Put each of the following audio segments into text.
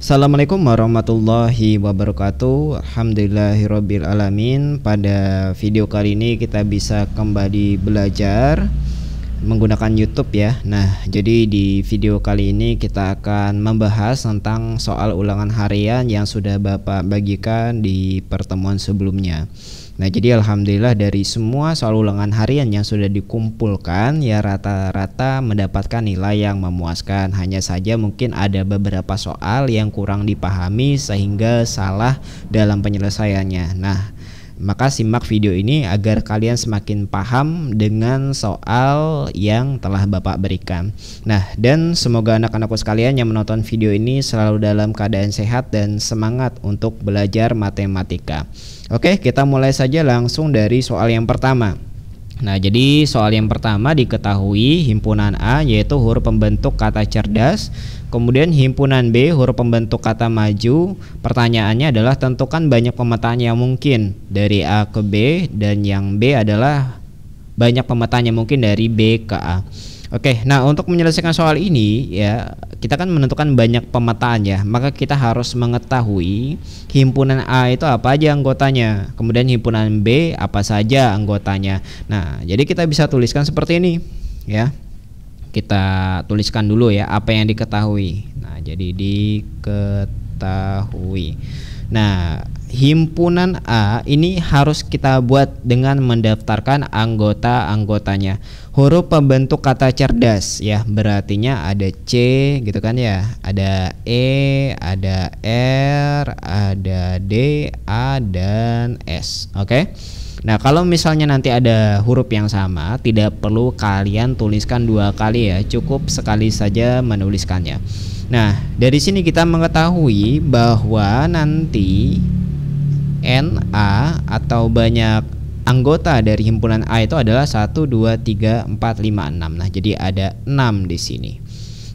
Assalamualaikum warahmatullahi wabarakatuh. Alhamdulillahirabbil alamin. Pada video kali ini kita bisa kembali belajar menggunakan YouTube ya. Nah, jadi di video kali ini kita akan membahas tentang soal ulangan harian yang sudah Bapak bagikan di pertemuan sebelumnya. Nah, jadi alhamdulillah dari semua soal ulangan harian yang sudah dikumpulkan ya rata-rata mendapatkan nilai yang memuaskan. Hanya saja mungkin ada beberapa soal yang kurang dipahami sehingga salah dalam penyelesaiannya. Nah, maka simak video ini agar kalian semakin paham dengan soal yang telah Bapak berikan. Nah, dan semoga anak-anakku sekalian yang menonton video ini selalu dalam keadaan sehat dan semangat untuk belajar matematika. Oke, kita mulai saja langsung dari soal yang pertama. Nah, jadi soal yang pertama diketahui himpunan A yaitu huruf pembentuk kata cerdas, kemudian himpunan B huruf pembentuk kata maju. Pertanyaannya adalah tentukan banyak pemetaan yang mungkin dari A ke B, dan yang B adalah banyak pemetaan yang mungkin dari B ke A. Oke, nah untuk menyelesaikan soal ini ya kita kan menentukan banyak pemetaan ya, maka kita harus mengetahui himpunan A itu apa aja anggotanya, kemudian himpunan B apa saja anggotanya. Nah, jadi kita bisa tuliskan seperti ini ya. Kita tuliskan dulu ya apa yang diketahui. Nah, jadi diketahui. Nah, himpunan A ini harus kita buat dengan mendaftarkan anggota-anggotanya. Huruf pembentuk kata cerdas ya, berartinya ada C gitu kan ya, ada E, ada R, ada D, A, dan S. Oke. Nah, kalau misalnya nanti ada huruf yang sama, tidak perlu kalian tuliskan dua kali ya, cukup sekali saja menuliskannya. Nah, dari sini kita mengetahui bahwa nanti NA atau banyak anggota dari himpunan A itu adalah 1, 2, 3, 4, 5, 6. Nah, jadi ada 6 di sini.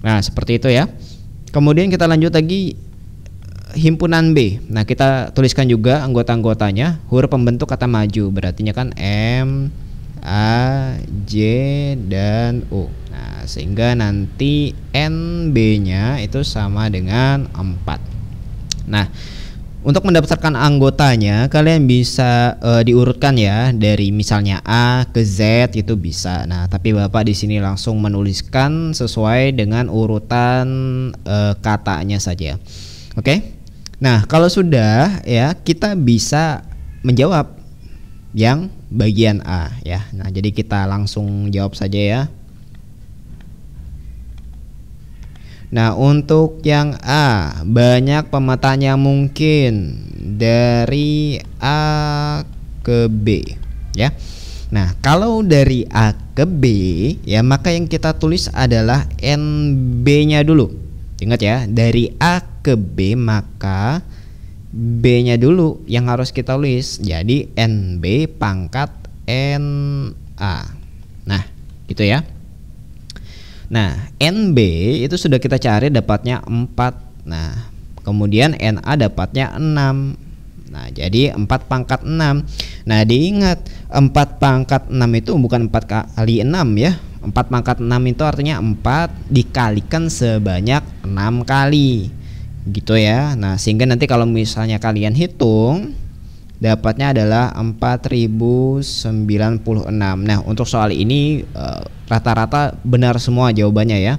Nah, seperti itu ya. Kemudian kita lanjut lagi himpunan B. Nah, kita tuliskan juga anggota-anggotanya, huruf pembentuk kata maju, berartinya kan M, A, J, dan U. Nah, sehingga nanti NB-nya itu sama dengan 4. Nah, untuk mendaftarkan anggotanya kalian bisa diurutkan ya, dari misalnya A ke Z itu bisa. Nah, tapi Bapak di sini langsung menuliskan sesuai dengan urutan katanya saja. Oke. Nah, kalau sudah ya kita bisa menjawab yang bagian A ya. Nah, jadi kita langsung jawab saja ya. Nah, untuk yang A, banyak pemetaan yang mungkin dari A ke B ya. Nah, kalau dari A ke B ya, maka yang kita tulis adalah NB-nya dulu. Ingat ya, dari A ke B maka B-nya dulu yang harus kita tulis. Jadi NB pangkat NA. Nah, gitu ya. Nah, NB itu sudah kita cari dapatnya 4. Nah, kemudian NA dapatnya 6. Nah, jadi 4 pangkat 6. Nah, diingat 4 pangkat 6 itu bukan 4 kali 6 ya. 4 pangkat 6 itu artinya 4 dikalikan sebanyak 6 kali. Gitu ya. Nah, sehingga nanti kalau misalnya kalian hitung dapatnya adalah 4096. Nah, untuk soal ini rata-rata benar semua jawabannya ya.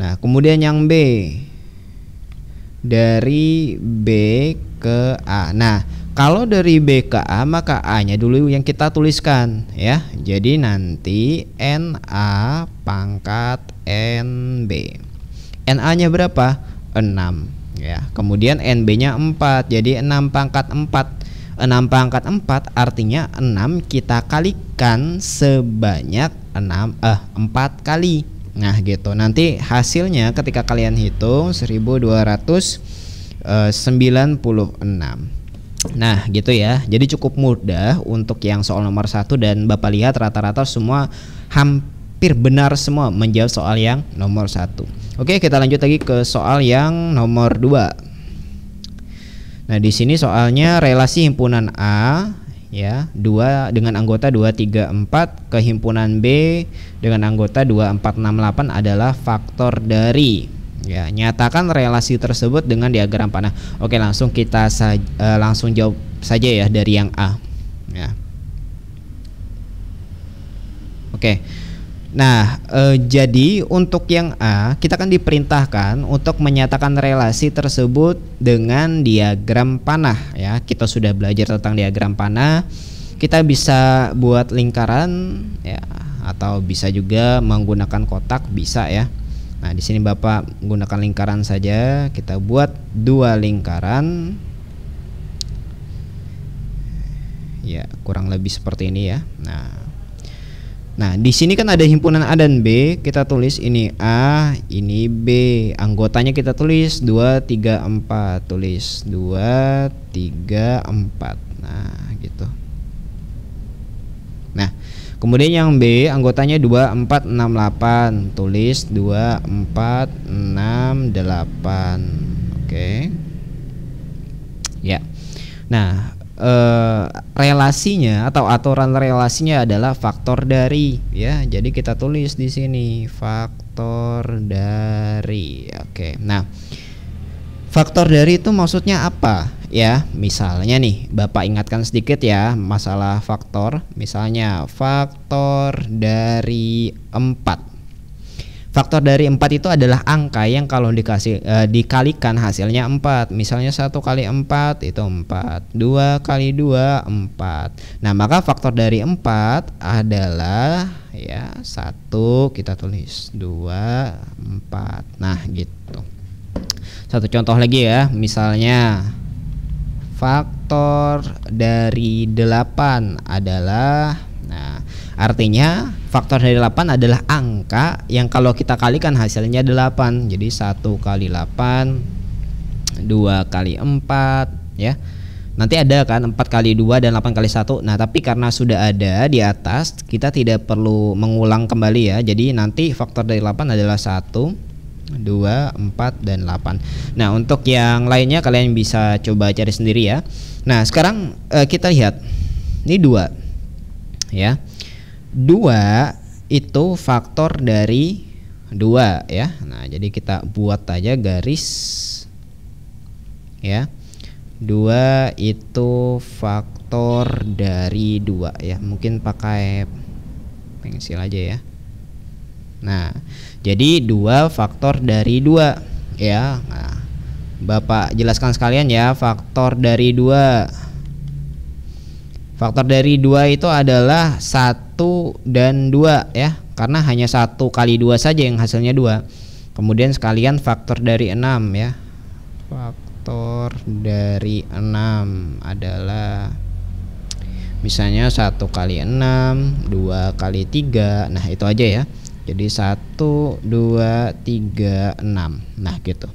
Nah, kemudian yang B, dari B ke A. Nah, kalau dari B ke A maka A-nya dulu yang kita tuliskan ya. Jadi nanti NA pangkat NB. NA-nya berapa? 6 ya. Kemudian NB-nya 4. Jadi 6 pangkat 4. 6 pangkat 4 artinya 6 kita kalikan sebanyak 4 kali. Nah, gitu. Nanti hasilnya ketika kalian hitung 1296. Nah, gitu ya. Jadi cukup mudah untuk yang soal nomor 1, dan Bapak lihat rata-rata semua hampir benar semua menjawab soal yang nomor 1. Oke, kita lanjut lagi ke soal yang nomor 2. Nah, di sini soalnya relasi himpunan A ya, 2 dengan anggota 2, 3, 4 ke himpunan B dengan anggota 2, 4, 6, 8 adalah faktor dari Ya, nyatakan relasi tersebut dengan diagram panah. Oke, langsung kita langsung jawab saja ya dari yang A. Ya. Oke. Nah, jadi untuk yang A, kita kan diperintahkan untuk menyatakan relasi tersebut dengan diagram panah ya. Kita sudah belajar tentang diagram panah. Kita bisa buat lingkaran ya, atau bisa juga menggunakan kotak, bisa ya. Nah, di sini Bapak menggunakan lingkaran saja. Kita buat 2 lingkaran. Ya, kurang lebih seperti ini ya. Nah, di sini kan ada himpunan A dan B. Kita tulis ini A, ini B. Anggotanya kita tulis 2, 3, 4. Tulis 2, 3, 4. Nah, gitu. Nah, kemudian yang B anggotanya 2, 4, 6, 8. Tulis 2, 4, 6, 8. Oke. Ya. Nah, relasinya atau aturan relasinya adalah faktor dari ya. Jadi kita tulis di sini faktor dari. Oke. Nah, faktor dari itu maksudnya apa? Ya, misalnya nih, Bapak ingatkan sedikit ya masalah faktor. Misalnya faktor dari 4. Faktor dari 4 itu adalah angka yang kalau dikalikan hasilnya 4. Misalnya 1 kali 4 itu 4. 2 kali 2 4. Nah, maka faktor dari 4 adalah ya 1, kita tulis 2, 4. Nah, gitu. Satu contoh lagi ya, misalnya faktor dari 8 adalah, nah artinya faktor dari 8 adalah angka yang kalau kita kalikan hasilnya 8. Jadi 1 kali 8, 2 kali 4 ya. Nanti ada kan 4 kali 2 dan 8 kali 1. Nah, tapi karena sudah ada di atas, kita tidak perlu mengulang kembali ya. Jadi nanti faktor dari 8 adalah 1, 2, 4, dan 8. Nah, untuk yang lainnya kalian bisa coba cari sendiri ya. Nah, sekarang kita lihat. Ini 2 ya. 2 itu faktor dari 2 ya. Nah, jadi kita buat aja garis ya. 2 itu faktor dari 2 ya. Mungkin pakai pensil aja ya. Nah, jadi 2 faktor dari 2 ya. Nah, Bapak jelaskan sekalian ya, faktor dari 2. Faktor dari 2 itu adalah 1 dan 2 ya. Karena hanya 1 kali 2 saja yang hasilnya 2. Kemudian sekalian faktor dari 6 ya. Faktor dari 6 adalah misalnya 1 kali 6, 2 kali 3. Nah, itu aja ya. Jadi 1, 2, 3, 6. Nah, gitu.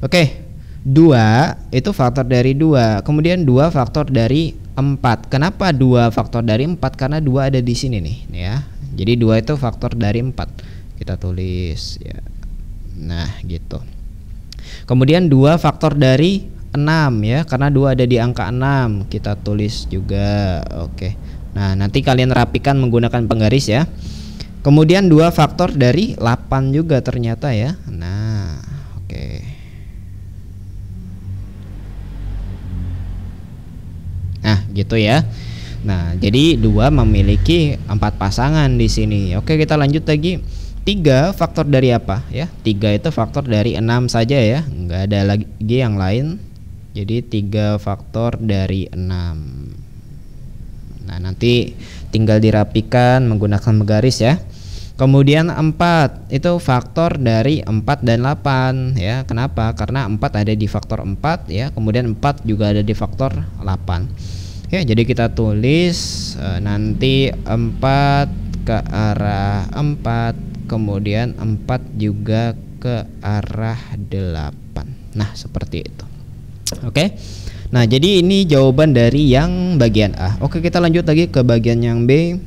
Oke. 2 itu faktor dari 2. Kemudian 2 faktor dari 4. Kenapa 2 faktor dari 4? Karena 2 ada di sini nih ya. Jadi 2 itu faktor dari 4. Kita tulis ya. Nah, gitu. Kemudian 2 faktor dari 6 ya, karena 2 ada di angka 6. Kita tulis juga. Oke. Nah, nanti kalian rapikan menggunakan penggaris ya. Kemudian 2 faktor dari 8 juga ternyata ya. Nah, oke. Nah, gitu ya. Nah, jadi 2 memiliki 4 pasangan di sini. Oke, kita lanjut lagi. 3 faktor dari apa ya? 3 itu faktor dari 6 saja ya. Enggak ada lagi yang lain. Jadi 3 faktor dari 6. Nah, nanti tinggal dirapikan menggunakan garis ya. Kemudian 4 itu faktor dari 4 dan 8 ya. Kenapa? Karena 4 ada di faktor 4 ya. Kemudian 4 juga ada di faktor 8. Ya, jadi kita tulis nanti 4 ke arah 4, kemudian 4 juga ke arah 8. Nah, seperti itu. Oke. Nah, jadi ini jawaban dari yang bagian A. Oke, kita lanjut lagi ke bagian yang B.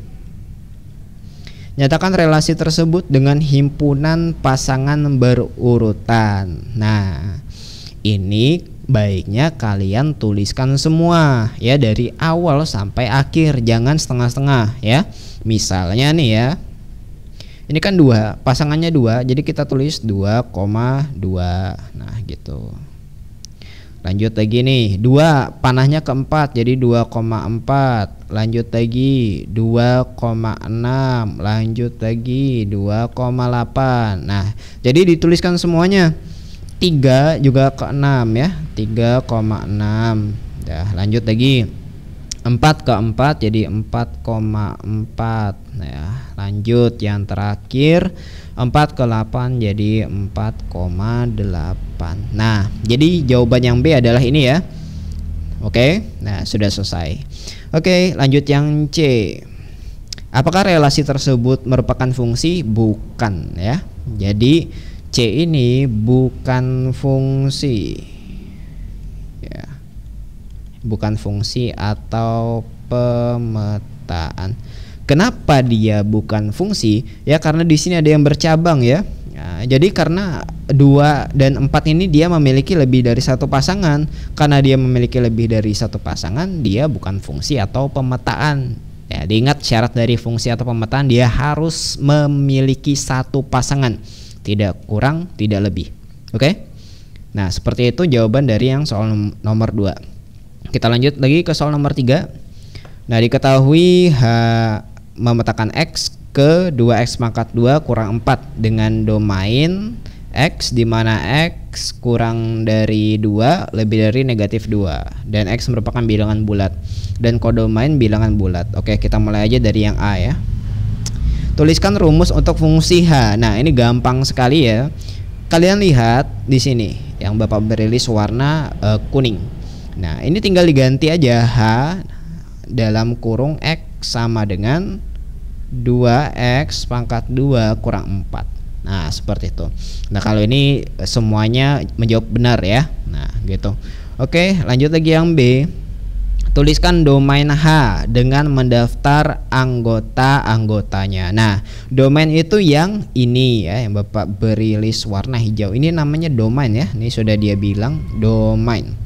Nyatakan relasi tersebut dengan himpunan pasangan berurutan. Nah, ini baiknya kalian tuliskan semua ya, dari awal sampai akhir, jangan setengah-setengah ya. Misalnya nih ya, Ini kan 2, pasangannya 2, jadi kita tulis 2,2. Nah gitu. Lanjut lagi nih, 2 panahnya ke 4, jadi 2,4. Lanjut lagi 2,6. Lanjut lagi 2,8. Nah jadi dituliskan semuanya. 3 juga ke 6 ya, 3,6. Dah, lanjut lagi 4 ke 4 jadi 4,4. Nah, lanjut yang terakhir 4 ke 8 jadi 4,8. Nah, jadi jawaban yang B adalah ini ya. Oke, nah sudah selesai. Oke, lanjut yang C. Apakah relasi tersebut merupakan fungsi? Bukan ya. Jadi C ini bukan fungsi ya, bukan fungsi atau pemetaan. Kenapa dia bukan fungsi? Ya karena di sini ada yang bercabang ya. Nah, jadi karena 2 dan 4 ini dia memiliki lebih dari satu pasangan. Karena dia memiliki lebih dari satu pasangan, dia bukan fungsi atau pemetaan. Ya, diingat syarat dari fungsi atau pemetaan, dia harus memiliki satu pasangan, tidak kurang, tidak lebih. Oke? Nah, seperti itu jawaban dari yang soal nomor 2. Kita lanjut lagi ke soal nomor 3. Nah, diketahui memetakan X ke 2X pangkat 2 kurang 4 dengan domain X di mana X kurang dari 2 lebih dari negatif 2 dan X merupakan bilangan bulat dan kodomain bilangan bulat. Oke, kita mulai aja dari yang A ya. Tuliskan rumus untuk fungsi H. Nah, ini gampang sekali ya. Kalian lihat di sini yang Bapak berilis warna kuning. Nah, ini tinggal diganti aja H dalam kurung X sama dengan 2X pangkat 2 kurang 4. Nah, seperti itu. Nah, kalau ini semuanya menjawab benar ya. Nah, gitu. Oke, lanjut lagi yang B. Tuliskan domain H dengan mendaftar anggota-anggotanya. Nah, domain itu yang ini ya, yang Bapak berilis warna hijau. Ini namanya domain ya. Ini sudah dia bilang domain.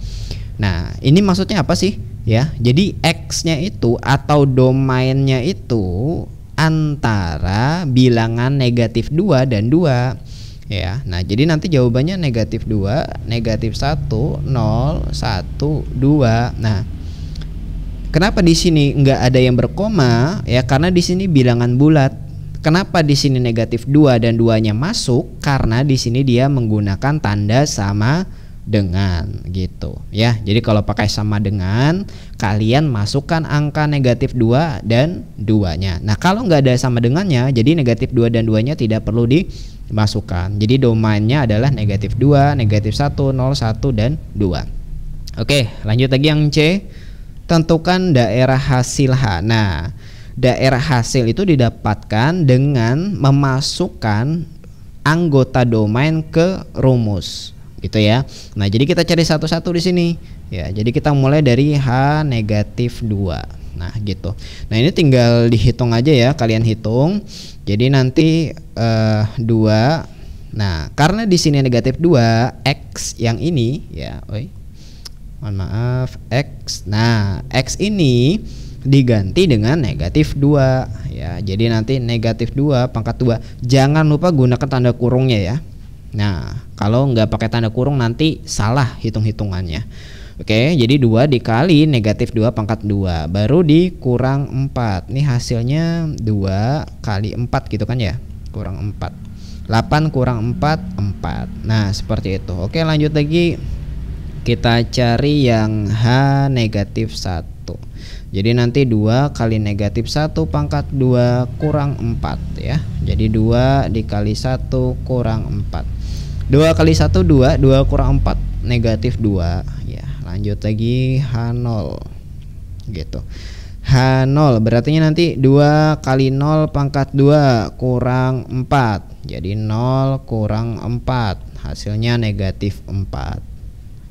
Nah, ini maksudnya apa sih? Ya, jadi X-nya itu atau domainnya itu antara bilangan negatif 2 dan 2 ya. Nah, jadi nanti jawabannya negatif 2, negatif 1, 0, 1, 2. Nah, kenapa di sini nggak ada yang berkoma? Ya, karena di sini bilangan bulat. Kenapa di sini negatif 2 dan 2-nya masuk? Karena di sini dia menggunakan tanda sama dengan gitu ya. Jadi kalau pakai sama dengan, kalian masukkan angka negatif 2 dan 2-nya. Nah, kalau nggak ada sama dengannya, jadi negatif 2 dan 2-nya tidak perlu dimasukkan. Jadi domainnya adalah negatif 2, negatif 1, 0, 1, dan 2. Oke, lanjut lagi yang C. Tentukan daerah hasil H. Nah, daerah hasil itu didapatkan dengan memasukkan anggota domain ke rumus gitu ya. Nah, jadi kita cari satu-satu di sini ya. Jadi kita mulai dari H negatif 2. Nah, gitu. Nah, ini tinggal dihitung aja ya, kalian hitung. Jadi nanti 2. Nah, karena di sini negatif 2, X yang ini ya, mohon maaf, X. Nah, X ini diganti dengan negatif 2 ya. Jadi nanti negatif 2 pangkat 2. Jangan lupa gunakan tanda kurungnya ya. Nah, kalau nggak pakai tanda kurung nanti salah hitung-hitungannya. Oke, jadi 2 dikali negatif 2 pangkat 2 baru dikurang 4. Ini hasilnya 2 kali 4 gitu kan ya, kurang 4. 8 kurang 4, 4. Nah, seperti itu. Oke, lanjut lagi. Kita cari yang H negatif 1. Jadi nanti 2 kali negatif 1 pangkat 2 kurang 4 ya. Jadi 2 dikali 1 kurang 4. 2 kali 1 2, 2 kurang 4 negatif 2 ya. Lanjut lagi H0 gitu. H0 berarti nanti 2 kali 0 pangkat 2 kurang 4. Jadi 0 kurang 4, hasilnya negatif 4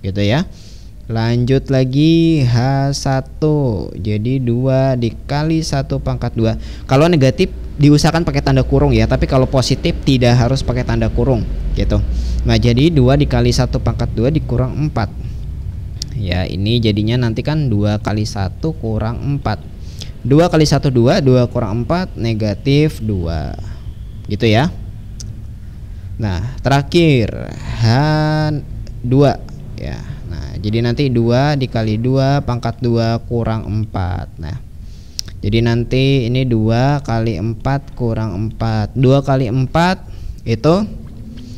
gitu ya. Lanjut lagi H1. Jadi 2 dikali 1 pangkat 2. Kalau negatif diusahakan pakai tanda kurung ya, tapi kalau positif tidak harus pakai tanda kurung gitu. Nah, jadi 2 dikali 1 pangkat 2 dikurang 4. Ya, ini jadinya nanti kan 2 kali 1 kurang 4. 2 kali 1 2, 2 kurang 4 negatif 2. gitu ya. Nah terakhir H2 ya. Nah jadi nanti 2 dikali 2 pangkat 2 kurang 4. Nah jadi nanti ini 2 kali 4 kurang 4. 2 kali 4 itu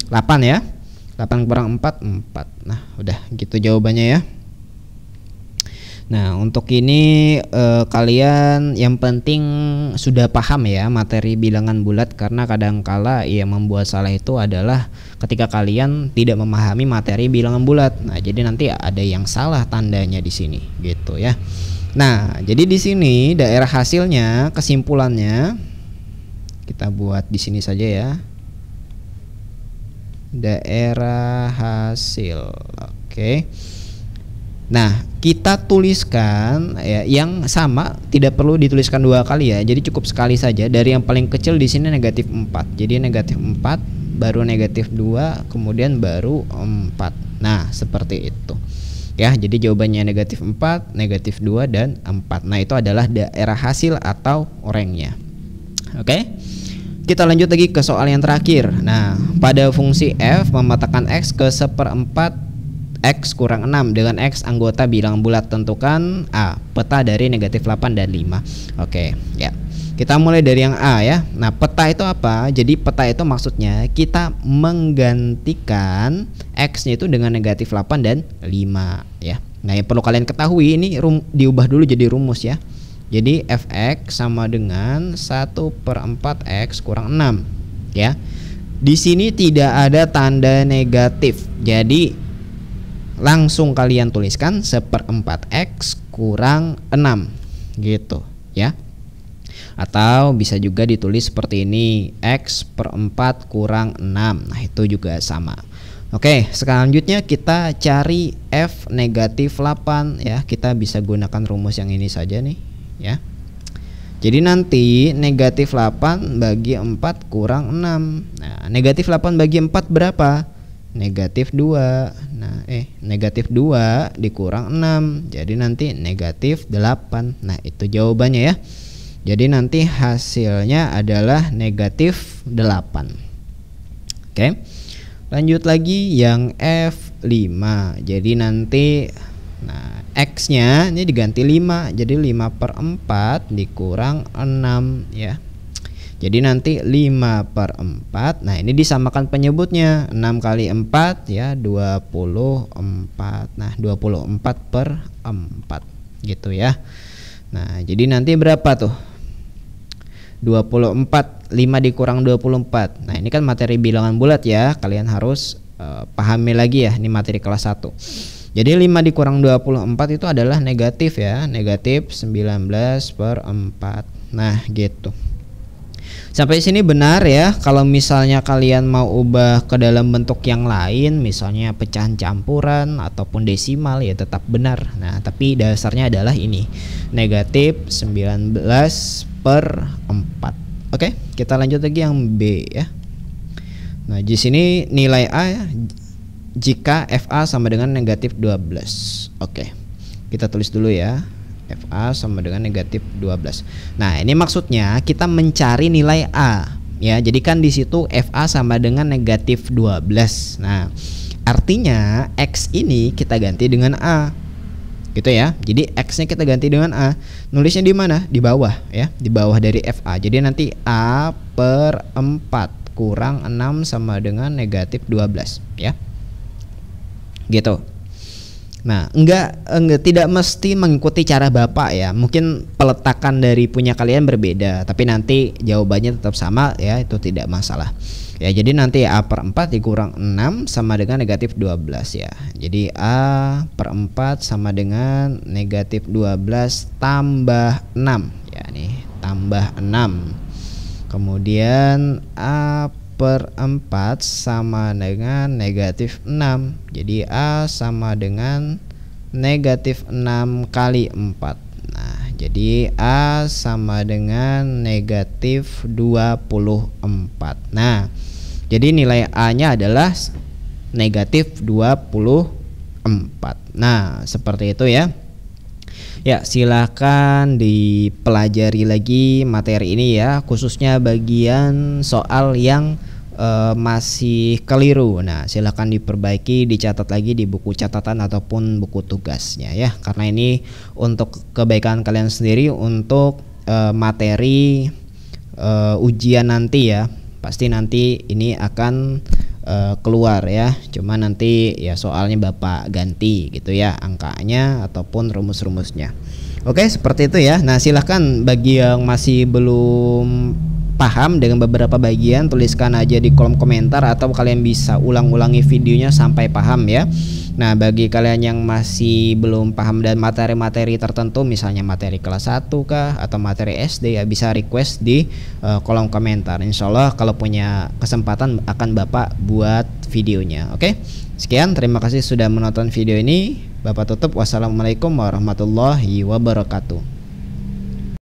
8 ya. 8 kurang 4 4. Nah udah gitu jawabannya ya. Nah untuk ini kalian yang penting sudah paham ya materi bilangan bulat, karena kadangkala yang membuat salah itu adalah ketika kalian tidak memahami materi bilangan bulat. Nah jadi nanti ada yang salah tandanya di sini gitu ya. Nah jadi di sini daerah hasilnya, kesimpulannya kita buat di sini saja ya. Daerah hasil. Oke. Nah kita tuliskan ya, yang sama tidak perlu dituliskan 2 kali ya. Jadi cukup sekali saja. Dari yang paling kecil di sini negatif 4. Jadi negatif 4 baru negatif 2 kemudian baru 4. Nah seperti itu ya. Jadi jawabannya negatif 4, negatif 2 dan 4. Nah itu adalah daerah hasil atau orangnya. Oke. Kita lanjut lagi ke soal yang terakhir. Nah pada fungsi f memetakan x ke 1/4 X kurang 6 dengan X anggota bilangan bulat, tentukan A peta dari negatif 8 dan 5. Oke ya, kita mulai dari yang A ya. Nah peta itu apa? Jadi peta itu maksudnya kita menggantikan X nya itu dengan negatif 8 dan 5 ya. Nah yang perlu kalian ketahui ini diubah dulu jadi rumus ya. Jadi fx sama dengan 1/4 X kurang 6 ya. Di sini tidak ada tanda negatif, jadi langsung kalian tuliskan 1/4 X kurang 6 gitu ya. Atau bisa juga ditulis seperti ini, X/4 kurang 6. Nah itu juga sama. Oke, selanjutnya kita cari F negatif 8 ya. Kita bisa gunakan rumus yang ini saja nih ya. Jadi nanti negatif 8 bagi 4 kurang 6. Nah negatif 8 bagi 4 berapa? Negatif 2. Nah negatif 2 dikurang 6, jadi nanti negatif 8. Nah itu jawabannya ya. Jadi nanti hasilnya adalah negatif 8. Oke, lanjut lagi yang F5. Jadi nanti X nya ini diganti 5, jadi 5/4 dikurang 6 ya. Jadi nanti 5/4. Nah ini disamakan penyebutnya, 6 kali 4 ya 24. Nah 24/4 gitu ya. Nah jadi nanti berapa tuh? 24. 5 dikurang 24. Nah ini kan materi bilangan bulat ya. Kalian harus pahami lagi ya, ini materi kelas 1. Jadi 5 dikurang 24 itu adalah negatif ya. Negatif 19/4. Nah gitu. Sampai sini benar ya. Kalau misalnya kalian mau ubah ke dalam bentuk yang lain, misalnya pecahan campuran ataupun desimal, ya tetap benar. Nah tapi dasarnya adalah ini, negatif 19/4. Oke, kita lanjut lagi yang B ya. Nah di sini nilai A ya, jika FA sama dengan negatif 12. Oke, kita tulis dulu ya, FA sama dengan negatif 12. Nah ini maksudnya kita mencari nilai A ya. Jadi kan di situ FA sama dengan negatif 12. Nah artinya X ini kita ganti dengan A gitu ya. Jadi X nya kita ganti dengan A. Nulisnya di mana? Di bawah ya, di bawah dari FA. Jadi nanti A/4 kurang 6 sama dengan negatif 12 ya, gitu. Nah enggak tidak mesti mengikuti cara Bapak ya. Mungkin peletakan dari punya kalian berbeda, tapi nanti jawabannya tetap sama ya, itu tidak masalah ya. Jadi nanti A/4 dikurang 6 sama dengan negatif 12 ya. Jadi A/4 sama dengan negatif 12 tambah 6 ya, nih tambah 6. Kemudian A/4 sama dengan negatif 6. Jadi A sama dengan negatif 6 kali 4. Nah jadi A sama dengan negatif 24. Nah jadi nilai A nya adalah negatif 24. Nah seperti itu ya. Ya, silakan dipelajari lagi materi ini ya, khususnya bagian soal yang masih keliru. Nah, silakan diperbaiki, dicatat lagi di buku catatan ataupun buku tugasnya ya. Karena ini untuk kebaikan kalian sendiri, untuk materi ujian nanti ya. Pasti nanti ini akan keluar ya. Cuma nanti ya soalnya Bapak ganti gitu ya, angkanya ataupun rumus-rumusnya. Oke, seperti itu ya. Nah, silahkan bagi yang masih belum paham dengan beberapa bagian, tuliskan aja di kolom komentar atau kalian bisa ulang-ulangi videonya sampai paham ya. Nah, bagi kalian yang masih belum paham dan materi-materi tertentu, misalnya materi kelas 1 kah atau materi SD ya, bisa request di kolom komentar. Insya Allah kalau punya kesempatan akan Bapak buat videonya. Oke, sekian, terima kasih sudah menonton video ini. Bapak tutup. Wassalamualaikum warahmatullahi wabarakatuh.